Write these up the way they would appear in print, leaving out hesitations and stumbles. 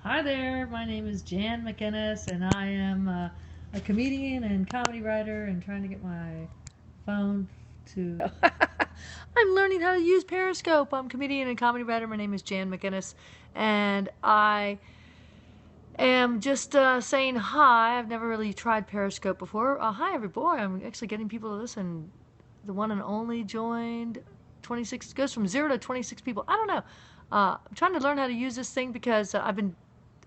Hi there, my name is Jan McInnes, and I am a comedian and comedy writer and trying to get my phone to. I'm learning how to use Periscope. I'm a comedian and comedy writer. My name is Jan McInnes, and I am just saying hi. I've never really tried Periscope before. Hi, everybody. I'm actually getting people to listen. The one and only joined 26, goes from 0 to 26 people. I don't know. I'm trying to learn how to use this thing because I've been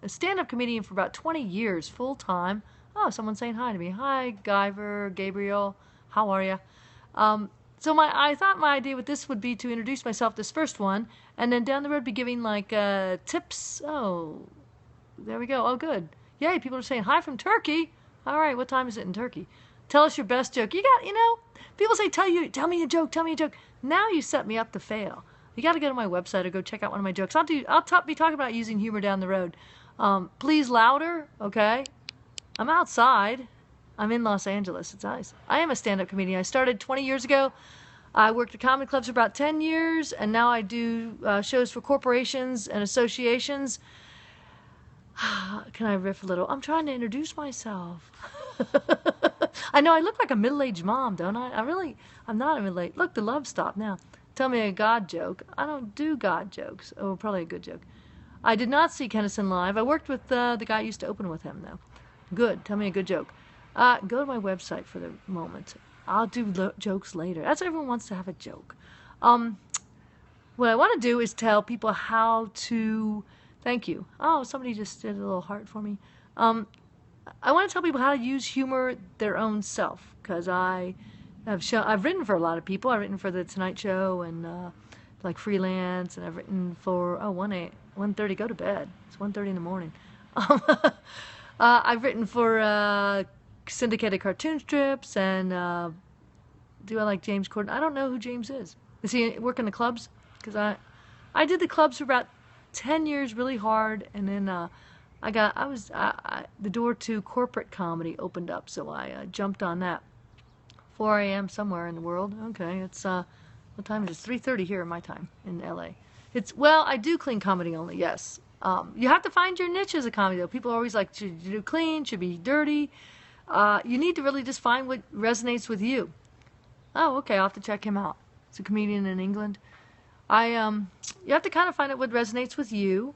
a stand-up comedian for about 20 years, full-time. Oh, someone's saying hi to me. Hi, Guyver, Gabriel. How are you? I thought my idea with this would be to introduce myself, this first one, and then down the road be giving like tips. Oh, there we go. Oh, good. Yay, people are saying hi from Turkey. All right, what time is it in Turkey? Tell us your best joke. People say, tell me a joke, tell me a joke. Now you set me up to fail. You got to go to my website or go check out one of my jokes. I'll be talking about using humor down the road. Please louder, okay? I'm outside. I'm in Los Angeles. It's nice. I am a stand-up comedian. I started 20 years ago. I worked at comedy clubs for about 10 years, and now I do shows for corporations and associations. Can I riff a little? I'm trying to introduce myself. I know I look like a middle-aged mom, don't I? I'm not a middle-aged. Look, the love stopped now. Tell me a God joke. I don't do God jokes. Oh, probably a good joke. I did not see Kennison live. I worked with the guy I used to open with him, though. Good. Tell me a good joke. Go to my website for the moment. I'll do jokes later. That's everyone wants to have a joke. What I want to do is tell people how to... Thank you. Oh, somebody just did a little heart for me. I want to tell people how to use humor their own self, because I've written for a lot of people. I've written for the Tonight Show and like freelance, and I've written for 1:30. Go to bed. It's 1:30 in the morning. I've written for syndicated cartoon strips, and do I like James Corden? I don't know who James is. Does he work in the clubs? Because I did the clubs for about 10 years really hard, and then the door to corporate comedy opened up, so I jumped on that. 4 a.m. somewhere in the world. Okay, it's what time is it? 3:30 here in my time in LA. I do clean comedy only, yes. You have to find your niche as a comedy, though. People are always like, should you do clean? Should be dirty? You need to really just find what resonates with you. Oh, okay, I'll have to check him out. He's a comedian in England. You have to kind of find out what resonates with you.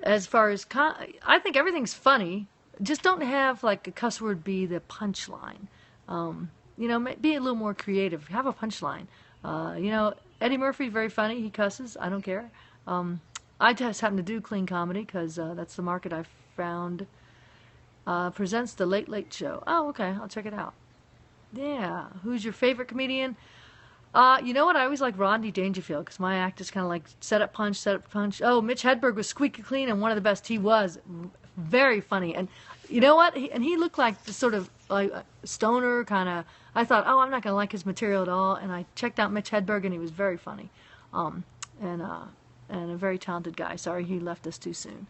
As far as, I think everything's funny. Just don't have like a cuss word be the punchline. Be a little more creative. Have a punchline. Eddie Murphy, very funny. He cusses. I don't care. I just happen to do clean comedy because that's the market I've found. Presents The Late Late Show. Oh, okay. I'll check it out. Yeah. Who's your favorite comedian? You know what? I always like Rodney Dangerfield because my act is kind of like set up, punch, set up, punch. Oh, Mitch Hedberg was squeaky clean and one of the best. He was very funny. And you know what? He looked like the sort of like stoner kind of. I thought, oh, I'm not going to like his material at all. And I checked out Mitch Hedberg, and he was very funny. And a very talented guy. Sorry he left us too soon.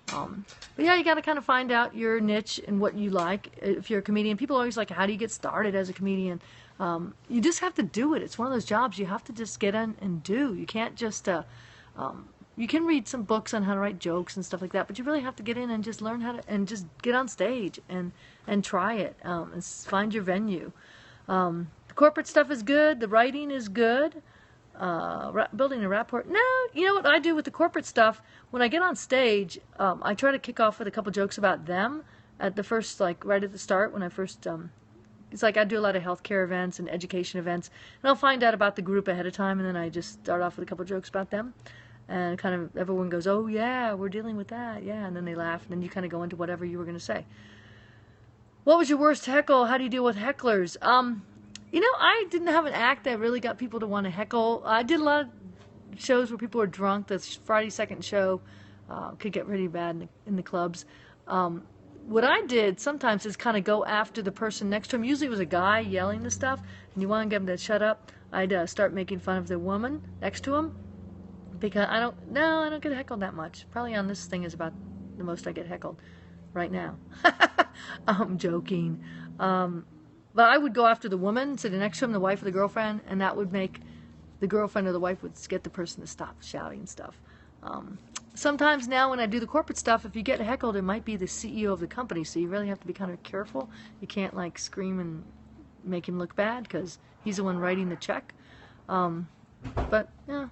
But yeah, you got to kind of find out your niche and what you like if you're a comedian. People are always like, how do you get started as a comedian? You just have to do it. It's one of those jobs you have to just get in and do. You can't just, you can read some books on how to write jokes and stuff like that, but you really have to get in and just learn how to, and just get on stage and try it, and find your venue. The corporate stuff is good. The writing is good. Building a rapport. No, you know what I do with the corporate stuff? When I get on stage, I try to kick off with a couple jokes about them at the first, like right at the start when I first, it's like I do a lot of healthcare events and education events, and I'll find out about the group ahead of time, and then I just start off with a couple jokes about them, and kind of everyone goes, oh yeah, we're dealing with that, yeah, and then they laugh, and then you kind of go into whatever you were going to say. What was your worst heckle? How do you deal with hecklers? I didn't have an act that really got people to want to heckle. I did a lot of shows where people were drunk. The Friday second show could get really bad in the clubs. What I did sometimes is kind of go after the person next to him. Usually it was a guy yelling the stuff, and you want to get him to shut up. I'd start making fun of the woman next to him, because I don't get heckled that much. Probably on this thing is about the most I get heckled right now. I'm joking. But I would go after the woman sitting next to him, the wife or the girlfriend, and that would make the girlfriend or the wife would get the person to stop shouting stuff. sometimes now when I do the corporate stuff, if you get heckled, it might be the CEO of the company, so you really have to be kind of careful. You can't like scream and make him look bad because he's the one writing the check. But yeah,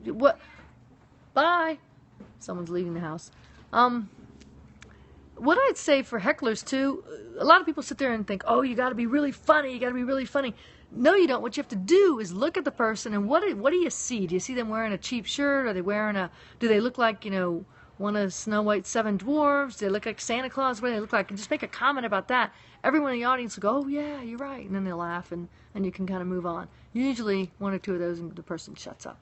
what? Bye. Someone's leaving the house. What I'd say for hecklers too, a lot of people sit there and think, oh, you got to be really funny. You got to be really funny. No, you don't. What you have to do is look at the person and what do you see? Do you see them wearing a cheap shirt? Are they wearing do they look like, one of Snow White's 7 dwarfs? Do they look like Santa Claus? What do they look like? And just make a comment about that. Everyone in the audience will go, oh yeah, you're right. And then they'll laugh and you can kind of move on. Usually 1 or 2 of those and the person shuts up.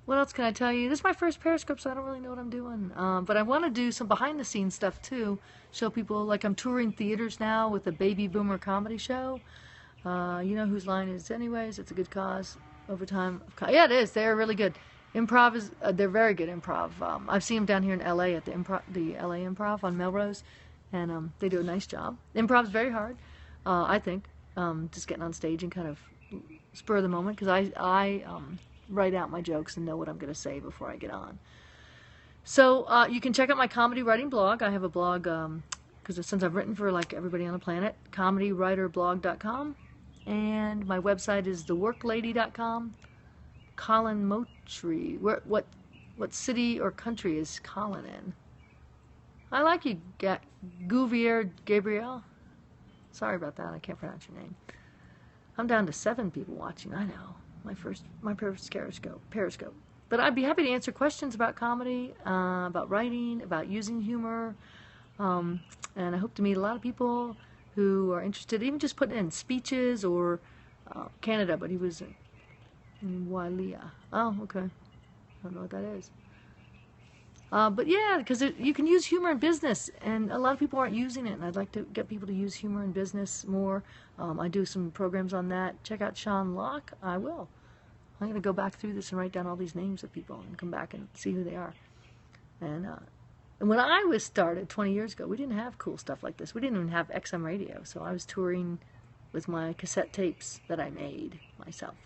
What else can I tell you? This is my first Periscope, so I don't really know what I'm doing. But I want to do some behind-the-scenes stuff, too. Show people, like I'm touring theaters now with a baby boomer comedy show. You know whose line is anyways. It's a good cause. Overtime. Yeah, it is. They're really good. Improv is, they're very good improv. I've seen them down here in LA at the LA Improv on Melrose. And they do a nice job. Improv's very hard, I think. Just getting on stage and kind of spur of the moment. Because I write out my jokes and know what I'm going to say before I get on. So you can check out my comedy writing blog. I have a blog because since I've written for like everybody on the planet, comedywriterblog.com, and my website is theworklady.com. Colin Moultrie. What city or country is Colin in? I like you, Gouvier Gabriel. Sorry about that. I can't pronounce your name. I'm down to 7 people watching. I know. My first Periscope. But I'd be happy to answer questions about comedy, about writing, about using humor. And I hope to meet a lot of people who are interested, even just putting in speeches or Canada, but he was in Walia. Oh, okay. I don't know what that is. But yeah, because you can use humor in business, and a lot of people aren't using it, and I'd like to get people to use humor in business more. I do some programs on that. Check out Sean Locke. I will. I'm going to go back through this and write down all these names of people and come back and see who they are. And when I was started 20 years ago, we didn't have cool stuff like this. We didn't even have XM radio, so I was touring with my cassette tapes that I made myself.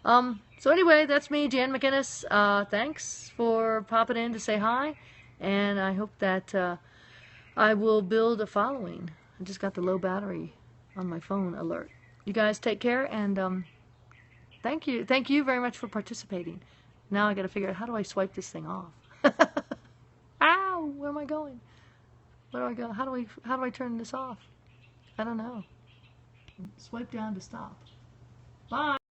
So anyway, that's me, Jan McInnes. Thanks for popping in to say hi, and I hope that I will build a following. I just got the low battery on my phone alert. You guys take care, and thank you very much for participating. Now I got to figure out how do I swipe this thing off. Ow! Where am I going? Where do I go? How do I turn this off? I don't know. Swipe down to stop. Bye.